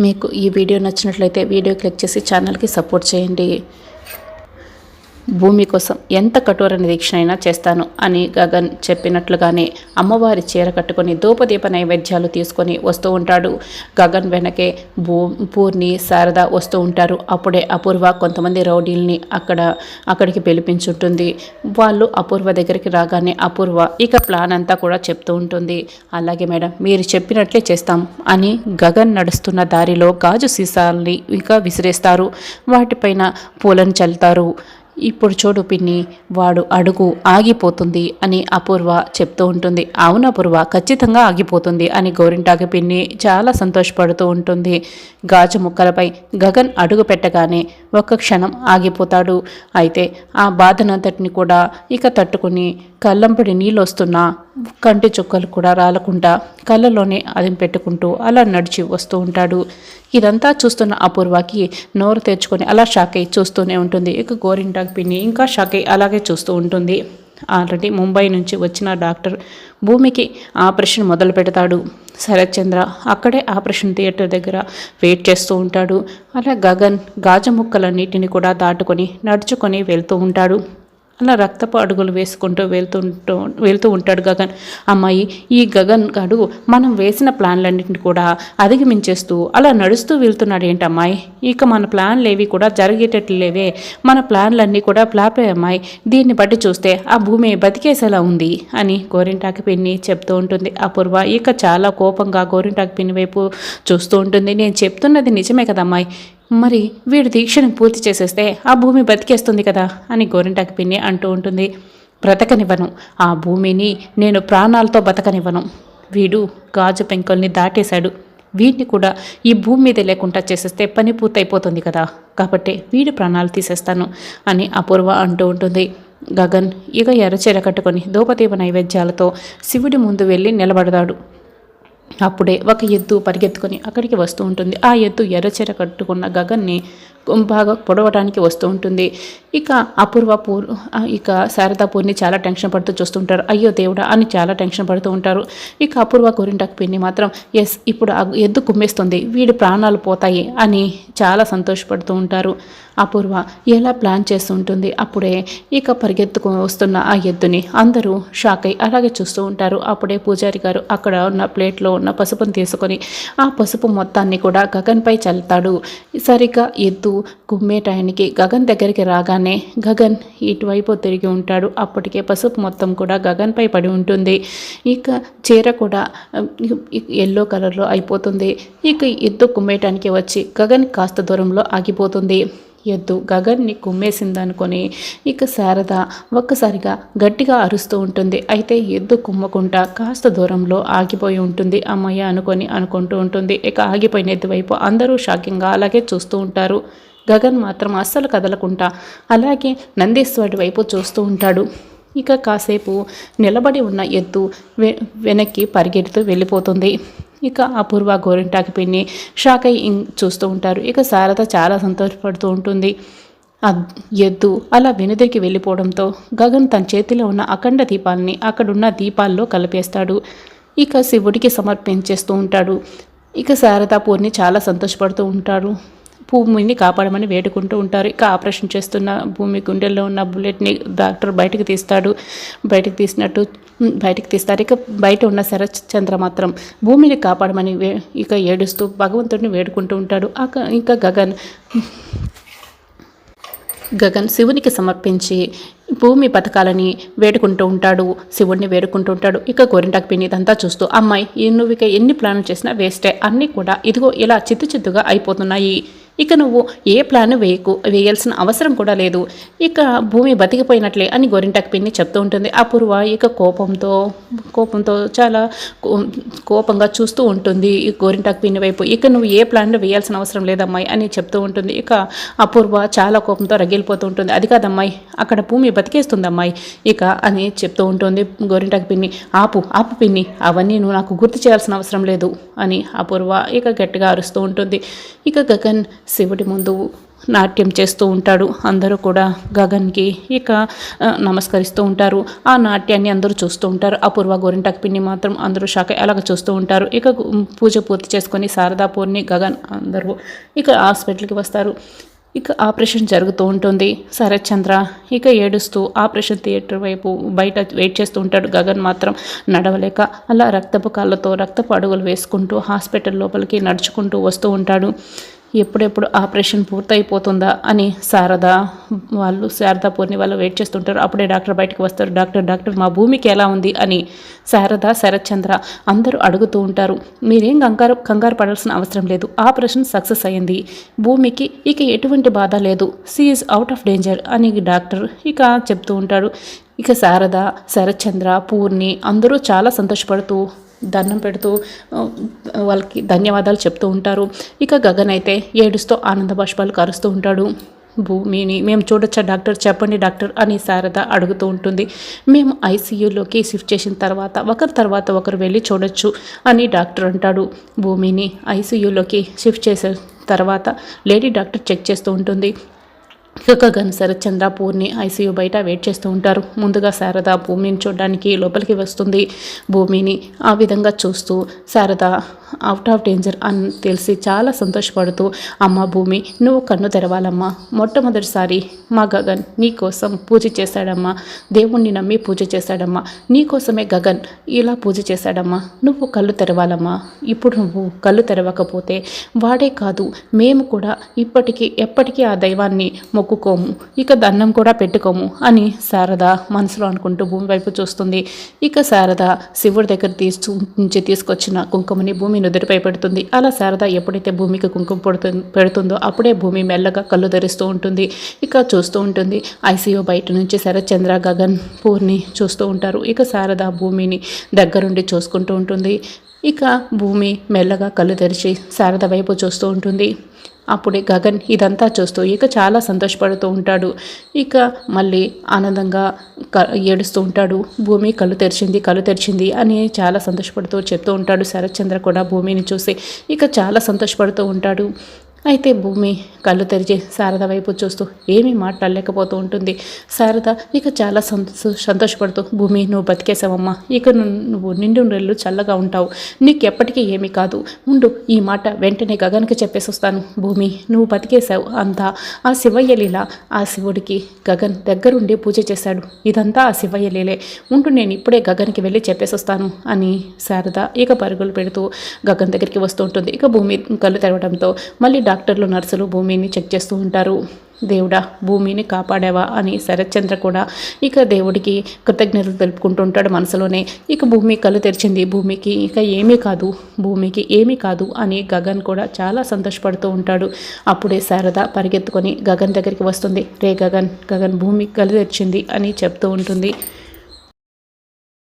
మీకు ఈ వీడియో నచ్చినట్లయితే వీడియో క్లిక్ చేసి ఛానల్కి సపోర్ట్ చేయండి. భూమి కోసం ఎంత కఠోర నిరీక్షణ అయినా చేస్తాను అని గగన్ చెప్పినట్లుగానే అమ్మవారి చీర కట్టుకొని ధూపదీప నైవేద్యాలు తీసుకొని వస్తూ ఉంటాడు. గగన్ వెనకే పూర్ణి శారద వస్తూ ఉంటారు. అప్పుడే అపూర్వ కొంతమంది రౌడీల్ని అక్కడికి పిలిపించుంటుంది. వాళ్ళు అపూర్వ దగ్గరికి రాగానే అపూర్వ ఇక ప్లాన్ అంతా కూడా చెప్తూ ఉంటుంది. అలాగే మేడం, మీరు చెప్పినట్లే చేస్తాం అని గగన్ నడుస్తున్న దారిలో గాజు సీసాల్ని ఇక విసిరేస్తారు. వాటిపైన పూలను చల్లుతారు. ఇప్పుడు చూడు పిన్ని, వాడు అడుగు ఆగిపోతుంది అని అపూర్వ చెప్తూ ఉంటుంది. అవును అపూర్వ, ఖచ్చితంగా ఆగిపోతుంది అని గోరింటాకు పిన్ని చాలా సంతోషపడుతూ ఉంటుంది. గాజు ముక్కలపై గగన్ అడుగు పెట్టగానే ఒక్క క్షణం ఆగిపోతాడు. అయితే ఆ బాధనంతటిని కూడా ఇక తట్టుకుని కళ్ళంపడి నీళ్ళు వస్తున్నా కంటి చుక్కలు కూడా రాలకుండా కళ్ళలోనే అదిం పెట్టుకుంటూ అలా నడిచి వస్తూ ఉంటాడు. ఇదంతా చూస్తున్న అపూర్వకి నోరు తెచ్చుకొని అలా షాక్ అయి చూస్తూనే ఉంటుంది. ఇక గోరింటాకు పిన్ని ఇంకా షాక్ అయి అలాగే చూస్తూ ఉంటుంది. ఆల్రెడీ ముంబై నుంచి వచ్చిన డాక్టర్ భూమికి ఆపరేషన్ మొదలు పెడతాడు. శరత్ చంద్ర అక్కడే ఆపరేషన్ థియేటర్ దగ్గర వెయిట్ చేస్తూ ఉంటాడు. అలా గగన్ గాజు ముక్కలన్నిటిని కూడా దాటుకొని నడుచుకొని వెళ్తూ ఉంటాడు. అలా రక్తపు అడుగులు వేసుకుంటూ వెళ్తూ ఉంటాడు గగన్. అమ్మాయి, ఈ గగన్ గాడు మనం వేసిన ప్లాన్లన్నింటినీ కూడా అధిగమించేస్తూ అలా నడుస్తూ వెళ్తున్నాడు ఏంటమ్మాయి? ఇక మన ప్లాన్లు ఏవి కూడా జరిగేటట్లు లేవే. మన ప్లాన్లన్నీ కూడా ఫ్లాపే అమ్మాయి. దీన్ని బట్టి చూస్తే ఆ భూమి బతికేసేలా ఉంది అని గోరింటాకు పిన్ని చెప్తూ ఉంటుంది. అపూర్వ ఇక చాలా కోపంగా గోరింటాకు పిన్ని వైపు చూస్తూ ఉంటుంది. నేను చెప్తున్నది నిజమే కదమ్మాయి, మరి వీడు దీక్షను పూర్తి చేసేస్తే ఆ భూమి బతికేస్తుంది కదా అని గోరింటాకు పిన్ని అంటూ ఉంటుంది. బ్రతకనివ్వను, ఆ భూమిని నేను ప్రాణాలతో బతకనివ్వను. వీడు గాజు పెంకుల్ని దాటేశాడు. వీడిని కూడా ఈ భూమి మీద లేకుండా చేసేస్తే పని పూర్తయిపోతుంది కదా, కాబట్టి వీడి ప్రాణాలు తీసేస్తాను అని అపూర్వ అంటూ ఉంటుంది. గగన్ ఇక ఎర్రచీర కట్టుకొని ధూపదీప నైవేద్యాలతో శివుడి ముందు వెళ్ళి నిలబడతాడు. అప్పుడే ఒక ఎద్దు పరిగెత్తుకొని అక్కడికి వస్తూ ఉంటుంది. ఆ ఎద్దు ఎర్రచీర కట్టుకున్న గగన్ని బాగా పొడవడానికి వస్తూ ఉంటుంది. ఇక అపూర్వ ఇక శారదా పూర్ణి చాలా టెన్షన్ పడుతూ చూస్తుంటారు. అయ్యో దేవుడా అని చాలా టెన్షన్ పడుతూ ఉంటారు. ఇక అపూర్వ గోరింటాకు పిన్ని మాత్రం ఎస్, ఇప్పుడు ఎద్దు కుమ్మేస్తుంది, వీడి ప్రాణాలు పోతాయి అని చాలా సంతోషపడుతూ ఉంటారు. అపూర్వ ఎలా ప్లాన్ చేస్తుంటుంది. అప్పుడే ఇక పరిగెత్తుకు వస్తున్న ఆ ఎద్దుని అందరూ షాక్ అయి అలాగే చూస్తూ ఉంటారు. అప్పుడే పూజారి గారు అక్కడ ఉన్న ప్లేట్లో ఉన్న పసుపుని తీసుకొని ఆ పసుపు మొత్తాన్ని కూడా గగన్పై చల్లుతాడు. సరిగ్గా ఎద్దు కుమ్మే టైంకి గగన్ దగ్గరికి రాగానే గగన్ ఇటువైపు తిరిగి ఉంటాడు. అప్పటికే పసుపు మొత్తం కూడా గగన్పై పడి ఉంటుంది. ఇక చీర కూడా ఎల్లో కలర్లో అయిపోతుంది. ఇక ఎద్దు కుమ్మేయటానికి వచ్చి గగన్ కాస్త దూరంలో ఆగిపోతుంది. ఎద్దు గగన్ని కుమ్మేసిందనుకొని ఇక శారద ఒక్కసారిగా గట్టిగా అరుస్తూ ఉంటుంది. అయితే ఎద్దు కుమ్మకుండా కాస్త దూరంలో ఆగిపోయి ఉంటుంది. అమ్మయ్య అనుకుంటూ ఉంటుంది. ఇక ఆగిపోయిన ఎద్దు వైపు అందరూ షాకింగ్గా అలాగే చూస్తూ ఉంటారు. గగన్ మాత్రం అస్సలు కదలకుండా అలాగే నందీశ్వరుడి వైపు చూస్తూ ఉంటాడు. ఇక కాసేపు నిలబడి ఉన్న ఎద్దు వెనక్కి పరిగెడుతూ వెళ్ళిపోతుంది. ఇక అపూర్వ గోరింటాకు పిన్ని షాక్ అయి చూస్తూ ఉంటారు. ఇక శారద చాలా సంతోషపడుతూ ఉంటుంది. ఎద్దు అలా వెనుదిరికి వెళ్ళిపోవడంతో గగన్ తన చేతిలో ఉన్న అఖండ దీపాలని అక్కడున్న దీపాల్లో కలిపేస్తాడు. ఇక శివుడికి సమర్పించేస్తూ ఉంటాడు. ఇక శారదా పూర్ణి చాలా సంతోషపడుతూ ఉంటారు. భూమిని కాపాడమని వేడుకుంటూ ఉంటారు. ఇక ఆపరేషన్ చేస్తున్న భూమి గుండెల్లో ఉన్న బుల్లెట్ని డాక్టర్ బయటకు తీస్తారు. ఇక బయట ఉన్న శరత్ చంద్ర మాత్రం భూమిని కాపాడమని ఇక ఏడుస్తూ భగవంతుడిని వేడుకుంటూ ఉంటాడు. ఇంకా గగన్ శివునికి సమర్పించి భూమి బతకాలని శివుడిని వేడుకుంటూ ఉంటాడు. ఇక గోరింటాకు పిన్ని ఇదంతా చూస్తూ, అమ్మాయి నువ్వు ఇక ఎన్ని ప్లాన్లు చేసినా వేస్టే, అన్నీ కూడా ఇదిగో ఇలా చిత్తుగా అయిపోతున్నాయి. ఇక నువ్వు ఏ ప్లాన్ వేయాల్సిన అవసరం కూడా లేదు, ఇక భూమి బతికిపోయినట్లే అని గోరింటాకు పిన్ని చెప్తూ ఉంటుంది. అపూర్వ ఇక కోపంతో చాలా కోపంగా చూస్తూ ఉంటుంది ఈ గోరింటాకు పిన్ని వైపు. ఇక నువ్వు ఏ ప్లాన్ వేయాల్సిన అవసరం లేదమ్మాయి అని చెప్తూ ఉంటుంది. ఇక అపూర్వ చాలా కోపంతో రగిలిపోతూ ఉంటుంది. అది కాదమ్మాయి, అక్కడ భూమి బతికేస్తుంది అమ్మాయి ఇక అని చెప్తూ ఉంటుంది గోరింటాకు పిన్ని. ఆపు పిన్ని, అవన్నీ నువ్వు నాకు గుర్తు చేయాల్సిన అవసరం లేదు అని అపూర్వ ఇక గట్టిగా అరుస్తూ ఉంటుంది. ఇక గగన్ శివుడి ముందు నాట్యం చేస్తూ ఉంటాడు. అందరూ కూడా గగన్కి ఇక నమస్కరిస్తూ ఉంటారు. ఆ నాట్యాన్ని అందరూ చూస్తూ ఉంటారు. అపూర్వ గోరింటాకు పిన్ని మాత్రం అందరూ షాక్ అలాగ చూస్తూ ఉంటారు. ఇక పూజ పూర్తి చేసుకొని శారదా, పూర్ణి, గగన్ అందరూ ఇక హాస్పిటల్కి వస్తారు. ఇక ఆపరేషన్ జరుగుతూ ఉంటుంది. శరత్ చంద్ర ఇక ఏడుస్తూ ఆపరేషన్ థియేటర్ వైపు బయట వెయిట్ చేస్తూ ఉంటాడు. గగన్ మాత్రం నడవలేక అలా రక్తపు కాళ్ళతో రక్తపు అడుగులు వేసుకుంటూ హాస్పిటల్ లోపలికి నడుచుకుంటూ వస్తూ ఉంటాడు. ఎప్పుడెప్పుడు ఆపరేషన్ పూర్తయిపోతుందా అని శారదా పూర్ణి వాళ్ళు వెయిట్ చేస్తుంటారు. అప్పుడే డాక్టర్ బయటకు వస్తారు. డాక్టర్ మా భూమికి ఎలా ఉంది అని శారద, శరత్ చంద్ర అందరూ అడుగుతూ ఉంటారు. మీరేం కంగారు పడాల్సిన అవసరం లేదు. ఆపరేషన్ సక్సెస్ అయింది. భూమికి ఇక ఎటువంటి బాధ లేదు. She is out of danger అని డాక్టర్ ఇక చెప్తూ ఉంటాడు. ఇక శారద, శరత్ చంద్ర, పూర్ణి అందరూ చాలా సంతోషపడుతూ దండం పెడుతూ వాళ్ళకి ధన్యవాదాలు చెప్తూ ఉంటారు. ఇక గగన్ అయితే ఏడుస్తూ ఆనంద బాష్పాలు కరుస్తూ ఉంటాడు. భూమిని మేము చూడొచ్చా డాక్టర్, చెప్పండి డాక్టర్ అని శారద అడుగుతూ ఉంటుంది. మేము ఐసీయూలోకి షిఫ్ట్ చేసిన తర్వాత ఒకరు వెళ్ళి చూడొచ్చు అని డాక్టర్ అంటాడు. భూమిని ఐసీయూలోకి షిఫ్ట్ చేసిన తర్వాత లేడీ డాక్టర్ చెక్ చేస్తూ ఉంటుంది. గగన్, శరత్ చంద్ర, పూర్ణి ఐసీయూ బయట వెయిట్ చేస్తూ ఉంటారు. ముందుగా శారద భూమిని చూడడానికి లోపలికి వస్తుంది. భూమిని ఆ విధంగా చూస్తూ శారద అవుట్ ఆఫ్ డేంజర్ అని తెలిసి చాలా సంతోషపడుతూ, అమ్మ భూమి నువ్వు కన్ను తెరవాలమ్మా, మొట్టమొదటిసారి మా గగన్ నీ కోసం పూజ చేశాడమ్మా, దేవుణ్ణి నమ్మి పూజ చేశాడమ్మా, నీకోసమే గగన్ ఇలా పూజ చేశాడమ్మా, నువ్వు కళ్ళు తెరవాలమ్మా. ఇప్పుడు నువ్వు కళ్ళు తెరవకపోతే వాడే కాదు మేము కూడా ఎప్పటికీ ఆ దైవాన్ని మొక్కుకోము, ఇక దండం కూడా పెట్టుకోము అని శారద మనసులో అనుకుంటూ భూమి వైపు చూస్తుంది. ఇక శారద శివుడి దగ్గర నుంచి తీసుకొచ్చిన కుంకుమని భూమి నుదుటిపై పెడుతుంది. అలా శారద ఎప్పుడైతే భూమికి కుంకుమ పెడుతుందో అప్పుడే భూమి మెల్లగా కళ్ళు ధరిస్తూ ఉంటుంది. ఇక చూస్తూ ఉంటుంది. ఐసీయూ బయట నుంచి శరత్ చంద్ర, గగన్, పూర్ణి చూస్తూ ఉంటారు. ఇక శారద భూమిని దగ్గరుండి చూసుకుంటూ ఉంటుంది. ఇక భూమి మెల్లగా కళ్ళు తెరిచి శారద వైపు చూస్తూ ఉంటుంది. అప్పుడే గగన్ ఇదంతా చూస్తూ ఇక చాలా సంతోషపడుతూ ఉంటాడు. ఇక మళ్ళీ ఆనందంగా ఏడుస్తూ ఉంటాడు. భూమి కళ్ళు తెరిచింది అని చాలా సంతోషపడుతూ చెప్తూ ఉంటాడు. శరత్ చంద్ర కూడా భూమిని చూసి ఇక చాలా సంతోషపడుతూ ఉంటాడు. అయితే భూమి కళ్ళు తెరిచి శారద వైపు చూస్తూ ఏమీ మాట్లాడలేకపోతూ ఉంటుంది. శారద ఇక చాలా సంతోషపడుతూ, భూమి నువ్వు బతికేసావమ్మా, ఇక నువ్వు నిండు నెలలు చల్లగా ఉంటావు, నీకెప్పటికీ ఏమీ కాదు, ఉండు ఈ మాట వెంటనే గగన్కి చెప్పేసి వస్తాను, భూమి నువ్వు బతికేశావు, అంతా ఆ శివయ్య లీల, ఆ శివుడికి గగన్ దగ్గరుండి పూజ చేశాడు, ఇదంతా ఆ శివయ్య లీలే, ఉంటూ నేను ఇప్పుడే గగన్కి వెళ్ళి చెప్పేసి వస్తాను అని శారద ఇక పరుగులు పెడుతూ గగన్ దగ్గరికి వస్తూ ఉంటుంది. ఇక భూమి కళ్ళు తెరవడంతో మళ్ళీ డాక్టర్లు, నర్సులు భూమిని చెక్ చేస్తూ ఉంటారు. దేవుడా భూమిని కాపాడావా అని శరత్ చంద్ర కూడా ఇక దేవుడికి కృతజ్ఞతలు తెలుపుకుంటూ ఉంటాడు మనసులోనే. ఇక భూమి కళ్ళు తెరిచింది, భూమికి ఇక భూమికి ఏమీ కాదు అని గగన్ కూడా చాలా సంతోషపడుతూ ఉంటాడు. అప్పుడే శారద పరిగెత్తుకొని గగన్ దగ్గరికి వస్తుంది. రే గగన్ భూమి కళ్ళు తెరిచింది అని చెప్తూ ఉంటుంది.